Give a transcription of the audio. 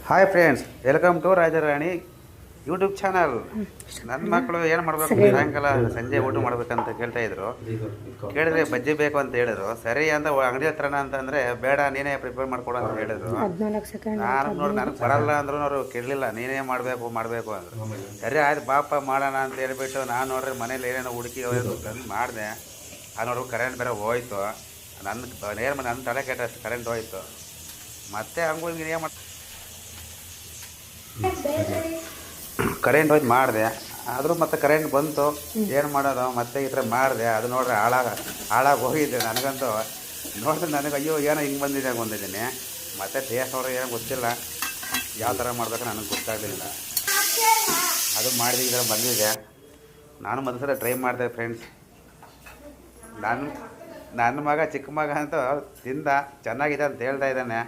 Hi friends, welcome to Rajarani YouTube channel. ನನ್ನ ಮಕ್ಕಳು ಏನು ಮಾಡಬೇಕು, ಸಾಯಂಕಾಲ ಸಂಜೆ ಊಟ ಮಾಡ್ಬೇಕಂತ ಕೇಳ್ತಾ ಇದ್ರು. ಕೇಳಿದ್ರೆ ಬಜ್ಜಿ ಬೇಕು ಅಂತ ಹೇಳಿದ್ರು. ಸರಿ ಅಂತ ಅಂಗಡಿ ಹತ್ರನ ಅಂತಂದರೆ ಬೇಡ, ನೀನೇ ಪ್ರಿಪೇರ್ ಮಾಡ್ಕೊಡು ಅಂತ ಹೇಳಿದ್ರು. ನಾನು ನೋಡಿ ನನಗೆ ಬರಲ್ಲ ಅಂದ್ರೂ ಅವರು ಕೇಳಲಿಲ್ಲ, ನೀನೇ ಮಾಡಬೇಕು ಅಂದರು. ಸರಿ ಆಯ್ತು ಬಾಪ ಮಾಡೋಣ ಅಂತ ಹೇಳ್ಬಿಟ್ಟು ನಾನು ನೋಡ್ರಿ ಮನೇಲಿ ಏನೇನೋ ಹುಡುಕಿ ತಂದು ಮಾಡಿದೆ. ಆ ನೋಡ್ರಿ ಕರೆಂಟ್ ಬೇರೆ ಹೋಯ್ತು. ನನ್ನ ತಲೆ ಕೆಟ್ಟ ಕರೆಂಟ್ ಹೋಯ್ತು. ಮತ್ತೆ ಹಂಗೆ ಏನು ಮಾಡಿ ಕರೆಂಟ್ ಹೋಯ್ತು ಮಾಡಿದೆ. ಆದರೂ ಮತ್ತೆ ಕರೆಂಟ್ ಬಂತು, ಏನು ಮಾಡೋದು ಮತ್ತೆ ಈ ಥರ ಮಾಡಿದೆ. ಅದು ನೋಡ್ರೆ ಹಾಳಾಗಿ ಹೋಗಿದ್ದೆ. ನನಗಂತೂ ನೋಡಿದ್ರೆ ನನಗೆ ಅಯ್ಯೋ ಏನೋ ಹಿಂಗೆ ಬಂದಿದೆ ಅಂದ್ಕೊಂಡಿದ್ದೀನಿ. ಮತ್ತು ಟೇಸ್ಟ್ ನೋಡ್ರೆ ಏನೋ ಗೊತ್ತಿಲ್ಲ, ಯಾವ ಥರ ಮಾಡಬೇಕು ನನಗೆ ಗೊತ್ತಾಗಲಿಲ್ಲ. ಅದು ಮಾಡಿದ ಈ ಥರ ಬಂದಿದೆ. ನಾನು ಮೊದಲ ಟ್ರೈ ಮಾಡಿದೆ ಫ್ರೆಂಡ್ಸ್. ನನ್ನ ಮಗ, ಚಿಕ್ಕ ಮಗ ಅಂತೂ ತಿಂದ, ಚೆನ್ನಾಗಿದೆ ಅಂತ ಹೇಳ್ತಾ ಇದ್ದಾನೆ.